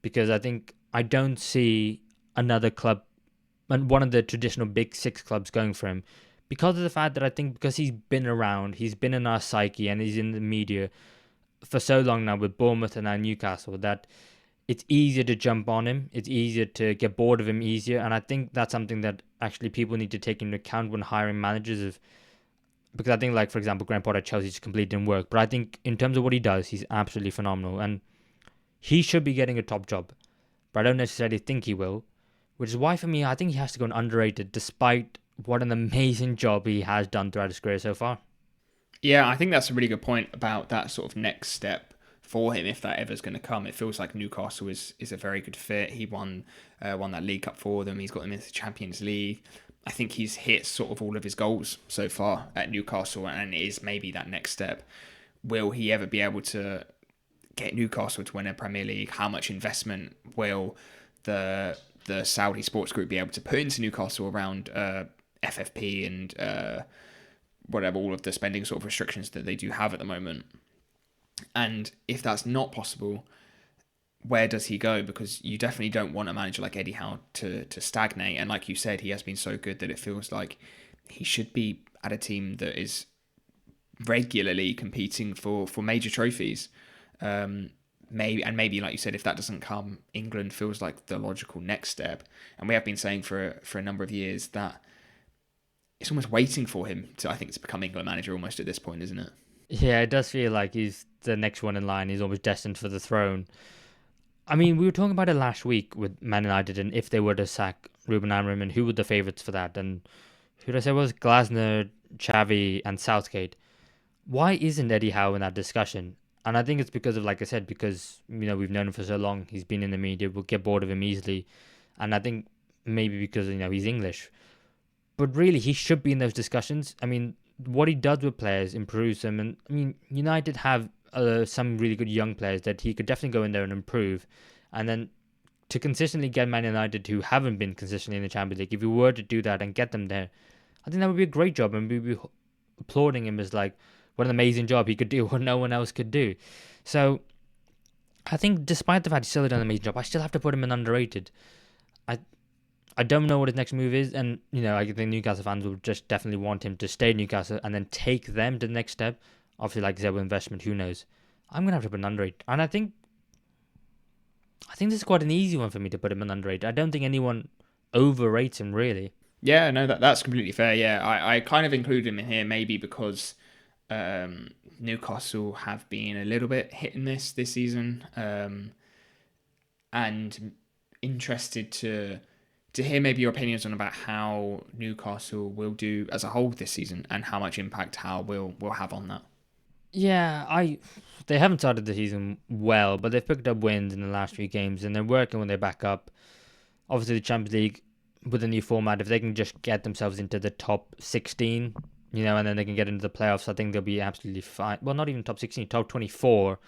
because I don't see another club and one of the traditional big six clubs going for him, because of the fact that I think because he's been around, he's been in our psyche and he's in the media for so long now with Bournemouth and now Newcastle, that it's easier to jump on him. It's easier to get bored of him easier. And I think that's something that actually people need to take into account when hiring managers. Because I think, like, for example, Graham Potter at Chelsea just completely didn't work. But I think in terms of what he does, he's absolutely phenomenal. And he should be getting a top job. But I don't necessarily think he will. Which is why, for me, I think he has to go underrated, despite what an amazing job he has done throughout his career so far. Yeah, I think that's a really good point about that sort of next step for him, if that ever's going to come. It feels like Newcastle is a very good fit. He won that League Cup for them. He's got them into the Champions League. I think he's hit sort of all of his goals so far at Newcastle, and it is maybe that next step. Will he ever be able to get Newcastle to win a Premier League? How much investment will the Saudi sports group be able to put into Newcastle around FFP and whatever, all of the spending sort of restrictions that they do have at the moment? And if that's not possible, where does he go? Because you definitely don't want a manager like Eddie Howe to stagnate. And like you said, he has been so good that it feels like he should be at a team that is regularly competing for major trophies. Maybe, like you said, if that doesn't come, England feels like the logical next step. And we have been saying for a number of years that it's almost waiting for him to become England manager almost at this point, isn't it? Yeah, it does feel like he's the next one in line. He's almost destined for the throne. I mean, we were talking about it last week with Man United and if they were to sack Ruben Amorim and who were the favourites for that. And who did I say was Glasner, Xavi and Southgate. Why isn't Eddie Howe in that discussion? And I think it's because of, like I said, because, we've known him for so long. He's been in the media. We'll get bored of him easily. And I think maybe because, he's English. But really, he should be in those discussions. I mean, what he does with players improves them. And, United have some really good young players that he could definitely go in there and improve. And then to consistently get Man United, who haven't been consistently in the Champions League, if he were to do that and get them there, I think that would be a great job. And we'd be applauding him as, like, what an amazing job. He could do what no one else could do. So I think despite the fact he's still done an amazing job, I still have to put him in underrated. I don't know what his next move is, and I think Newcastle fans will just definitely want him to stay at Newcastle and then take them to the next step. Obviously, like I said, with investment, who knows? I'm gonna have to put him underrated, and I think this is quite an easy one for me to put him in underrated. I don't think anyone overrates him really. Yeah, no, that's completely fair. Yeah, I kind of include him in here maybe because Newcastle have been a little bit hit and miss this season, and interested to hear maybe your opinions on about how Newcastle will do as a whole this season and how much impact Howe will have on that. Yeah, they haven't started the season well, but they've picked up wins in the last few games and they're working when they're back up. Obviously, the Champions League with the new format, if they can just get themselves into the top 16, and then they can get into the playoffs, I think they'll be absolutely fine. Well, not even top 16, top 24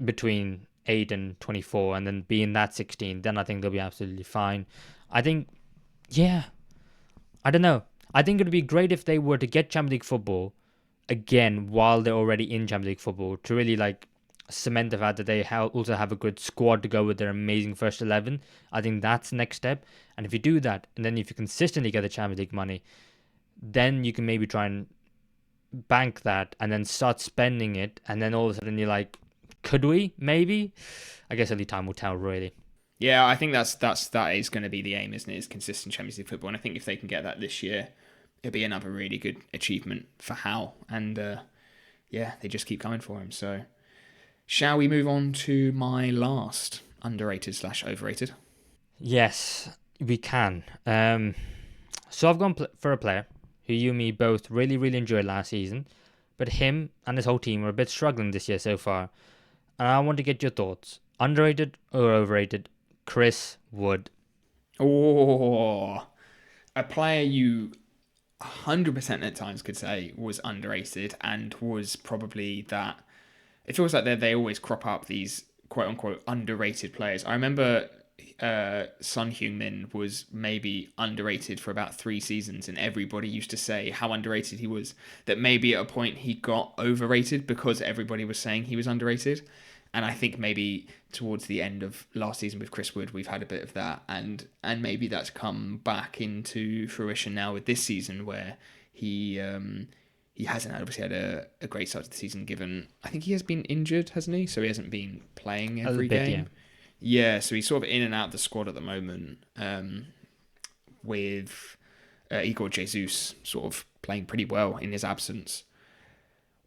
between 8 and 24, and then be in that 16, then I think they'll be absolutely fine. I think, I don't know. I think it would be great if they were to get Champions League football again while they're already in Champions League football to really cement the fact that they also have a good squad to go with their amazing first 11. I think that's the next step. And if you do that, and then if you consistently get the Champions League money, then you can maybe try and bank that and then start spending it. And then all of a sudden you're like, could we? Maybe? I guess only time will tell, really. Yeah, I think that is going to be the aim, isn't it? Is consistent Champions League football. And I think if they can get that this year, it'll be another really good achievement for Howe. And they just keep coming for him. So shall we move on to my last underrated/overrated? Yes, we can. So I've gone for a player who you and me both really, really enjoyed last season, but him and his whole team are a bit struggling this year so far. And I want to get your thoughts. Underrated or overrated? Chris Wood. Oh, a player you 100% at times could say was underrated and was probably that. It feels like they always crop up these quote unquote underrated players. I remember Son Heung-min was maybe underrated for about 3 seasons, and everybody used to say how underrated he was, that maybe at a point he got overrated because everybody was saying he was underrated. I think maybe towards the end of last season with Chris Wood, we've had a bit of that, and maybe that's come back into fruition now with this season, where he hasn't obviously had a great start to the season, given I think he has been injured, hasn't he? So he hasn't been playing every game. Yeah, so he's sort of in and out of the squad at the moment, with Igor Jesus sort of playing pretty well in his absence.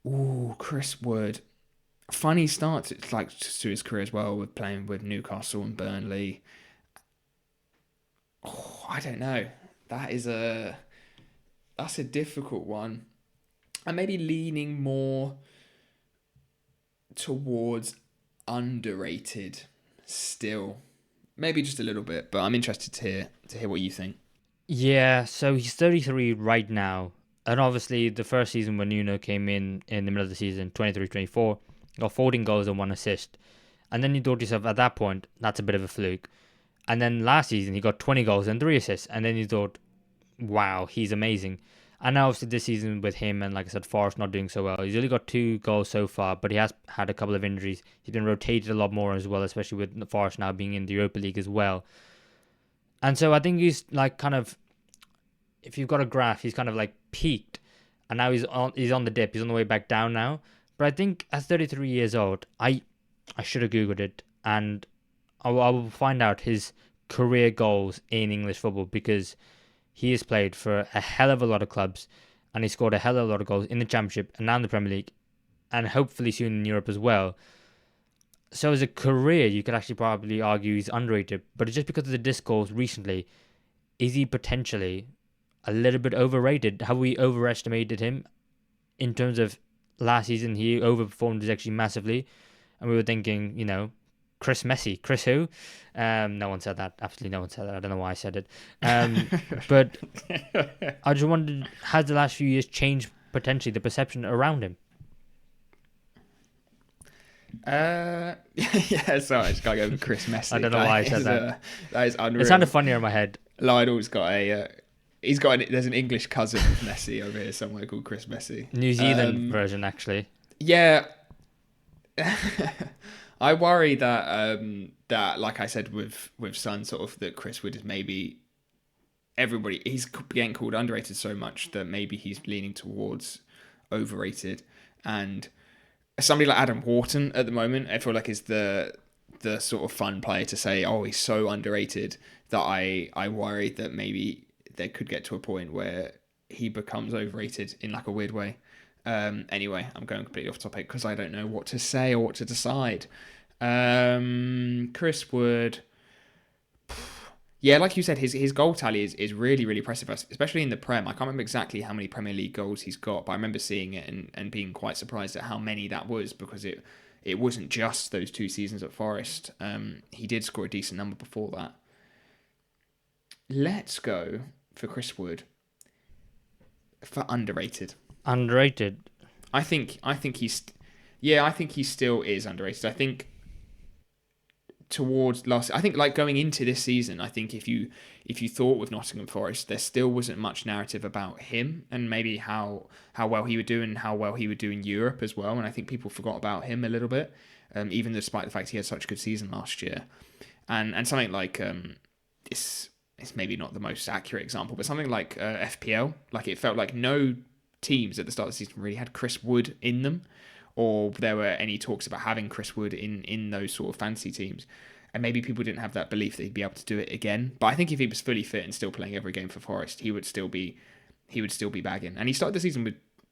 Ooh, Chris Wood. Funny start to his career as well, with playing with Newcastle and Burnley. Oh, I don't know. That's a difficult one. I'm maybe leaning more towards underrated still. Maybe just a little bit, but I'm interested to hear what you think. Yeah, so he's 33 right now. And obviously, the first season when Nuno came in the middle of the season, 23-24, got 14 goals and 1 assist. And then you thought to yourself, at that point, that's a bit of a fluke. And then last season, he got 20 goals and 3 assists. And then you thought, wow, he's amazing. And now, obviously, this season with him and, like I said, Forest not doing so well, he's only got 2 goals so far, but he has had a couple of injuries. He's been rotated a lot more as well, especially with Forest now being in the Europa League as well. And so I think he's like kind of, if you've got a graph, he's kind of like peaked, and now he's on the dip. He's on the way back down now. But I think at 33 years old, I should have Googled it, and I will find out his career goals in English football, because he has played for a hell of a lot of clubs, and he scored a hell of a lot of goals in the Championship and now in the Premier League, and hopefully soon in Europe as well. So as a career, you could actually probably argue he's underrated, but it's just because of the discourse recently. Is he potentially a little bit overrated? Have we overestimated him? In terms of last season, he overperformed actually massively, and we were thinking, Chris who? No one said that. Absolutely no one said that. I don't know why I said it. But I just wondered, has the last few years changed potentially the perception around him? Yeah, sorry, I just gotta go with Chris Messi. I don't know why I said that. That is unreal. It sounded funnier in my head. Lionel's got there's an English cousin of Messi over here somewhere called Chris Messi. New Zealand version, actually. Yeah. I worry that like I said with Son, sort of, that Chris Wood is maybe he's getting called underrated so much that maybe he's leaning towards overrated. And somebody like Adam Wharton at the moment, I feel like is the sort of fun player to say, oh, he's so underrated, that I worry that maybe they could get to a point where he becomes overrated in like a weird way. Anyway, I'm going completely off topic because I don't know what to say or what to decide. Chris Wood, yeah, like you said, his goal tally is really, really impressive, especially in the Prem. I can't remember exactly how many Premier League goals he's got, but I remember seeing it and being quite surprised at how many that was, because it wasn't just those 2 seasons at Forest. He did score a decent number before that. Let's go for Chris Wood for underrated. Underrated. I think he still is underrated. I think towards I think like going into this season, I think if you thought with Nottingham Forest, there still wasn't much narrative about him and maybe how well he would do and how well he would do in Europe as well. And I think people forgot about him a little bit, even despite the fact he had such a good season last year. And something like it's maybe not the most accurate example, but something like FPL, like it felt like no teams at the start of the season really had Chris Wood in them, or there were any talks about having Chris Wood in those sort of fantasy teams, and maybe people didn't have that belief that he'd be able to do it again. But I think if he was fully fit and still playing every game for Forest, he would still be bagging. And he started the season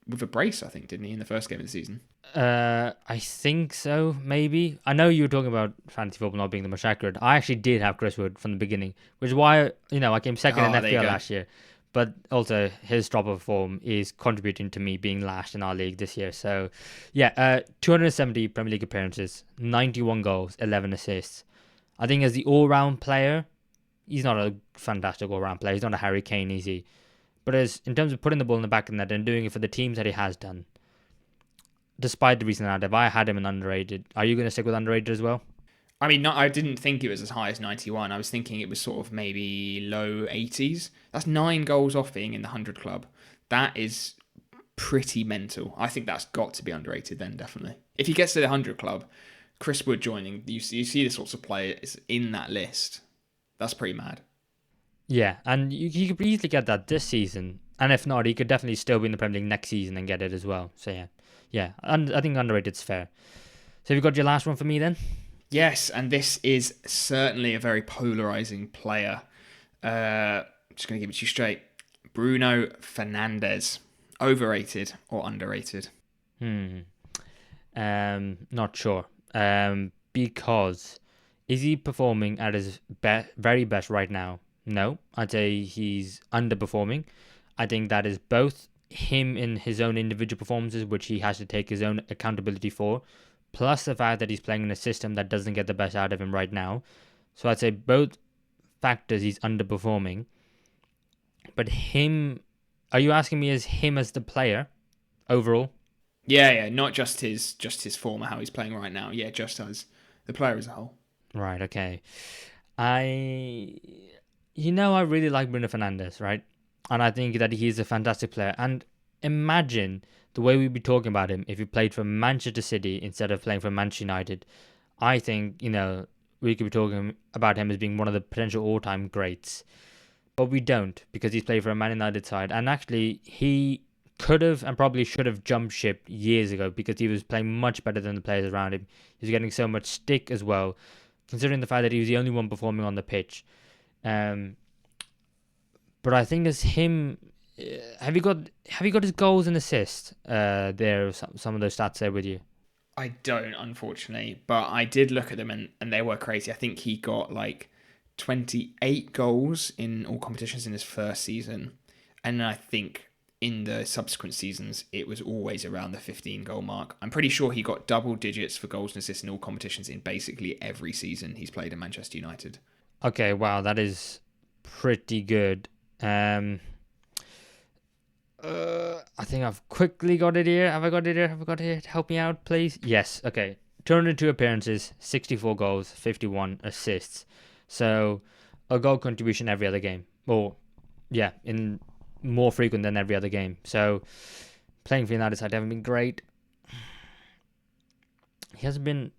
with a brace, I think, didn't he, in the first game of the season? I think so, maybe. I know you were talking about fantasy football not being the most accurate. I actually did have Chris Wood from the beginning, which is why I came second in FPL last year. But also, his drop of form is contributing to me being last in our league this year. So, yeah, 270 Premier League appearances, 91 goals, 11 assists. I think as the all-round player, he's not a fantastic all-round player. He's not a Harry Kane, is he? But as in terms of putting the ball in the back of the net and doing it for the teams that he has done, despite the recent narrative, I had him in underrated. Are you going to stick with underrated as well? I mean, I didn't think it was as high as 91. I was thinking it was sort of maybe low 80s. That's 9 goals off being in the 100 club. That is pretty mental. I think that's got to be underrated then, definitely. If he gets to the 100 club, Chris Wood joining, you see the sorts of players in that list. That's pretty mad. Yeah, and you could easily get that this season. And if not, he could definitely still be in the Premier League next season and get it as well. So yeah. Yeah, and I think underrated's fair. So have you got your last one for me then? Yes, and this is certainly a very polarizing player. Just going to give it to you straight. Bruno Fernandes. Overrated or underrated? Not sure. Because is he performing at his very best right now? No, I'd say he's underperforming. I think that is both him in his own individual performances, which he has to take his own accountability for, plus the fact that he's playing in a system that doesn't get the best out of him right now. So I'd say both factors he's underperforming. But him, are you asking me as him as the player overall? Yeah, not just his form or how he's playing right now. Yeah, just as the player as a whole. Right, okay. I really like Bruno Fernandes, right? And I think that he's a fantastic player. And imagine the way we'd be talking about him if he played for Manchester City instead of playing for Manchester United. I think, we could be talking about him as being one of the potential all-time greats. But we don't, because he's played for a Man United side. And actually, he could have and probably should have jumped ship years ago because he was playing much better than the players around him. He was getting so much stick as well, considering the fact that he was the only one performing on the pitch. But I think as him, have you got his goals and assists? There, some of those stats there with you. I don't, unfortunately, but I did look at them and they were crazy. I think he got like 28 goals in all competitions in his first season, and I think in the subsequent seasons it was always around the 15 goal mark. I'm pretty sure he got double digits for goals and assists in all competitions in basically every season he's played in Manchester United. Okay, wow, that is pretty good. I think I've quickly got it here. Have I got it here? Help me out, please. Yes, okay. 202 appearances, 64 goals, 51 assists. So, a goal contribution every other game. Or, yeah, in more frequent than every other game. So, playing for United side haven't been great. He hasn't been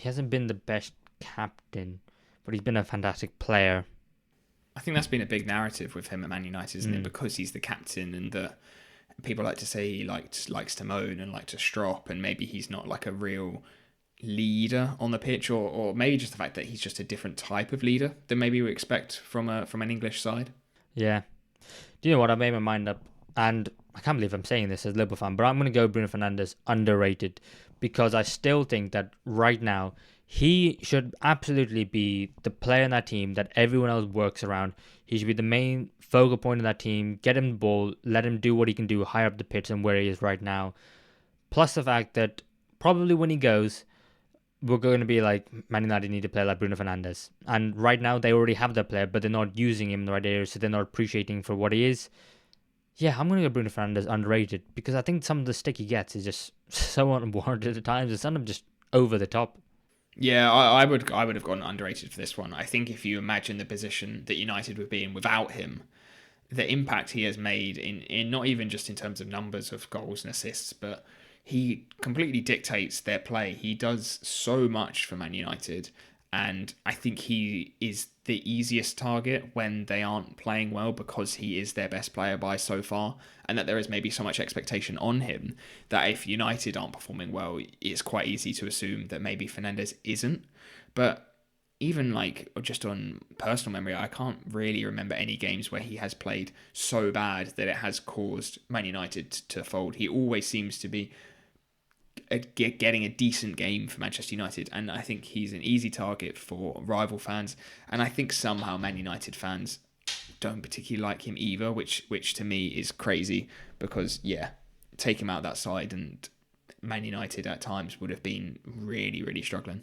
the best captain, but he's been a fantastic player. I think that's been a big narrative with him at Man United, isn't it? Because he's the captain, and that people like to say he likes to moan and like to strop, and maybe he's not like a real leader on the pitch, or maybe just the fact that he's just a different type of leader than maybe we expect from an English side. Yeah. Do you know what? I made my mind up, and I can't believe I'm saying this as a Liverpool fan, but I'm going to go Bruno Fernandes underrated, because I still think that right now he should absolutely be the player in that team that everyone else works around. He should be the main focal point of that team. Get him the ball, let him do what he can do higher up the pitch than where he is right now. Plus the fact that probably when he goes, we're going to be like, Man United need to play like Bruno Fernandes. And right now they already have that player, but they're not using him in the right area, so they're not appreciating him for what he is. Yeah, I'm going to go Bruno Fernandes underrated, because I think some of the stick he gets is just so unwarranted at times. It's kind of just over the top. Yeah, I would have gone underrated for this one. I think if you imagine the position that United would be in without him, the impact he has made in not even just in terms of numbers of goals and assists, but he completely dictates their play. He does so much for Man United, and I think he is the easiest target when they aren't playing well, because he is their best player by so far, and that there is maybe so much expectation on him that if United aren't performing well, it's quite easy to assume that maybe Fernandes isn't. But even like just on personal memory, I can't really remember any games where he has played so bad that it has caused Man United to fold. He always seems to be getting a decent game for Manchester United, and I think he's an easy target for rival fans, and I think somehow Man United fans don't particularly like him either, which to me is crazy, because yeah, take him out that side and Man United at times would have been really, really struggling.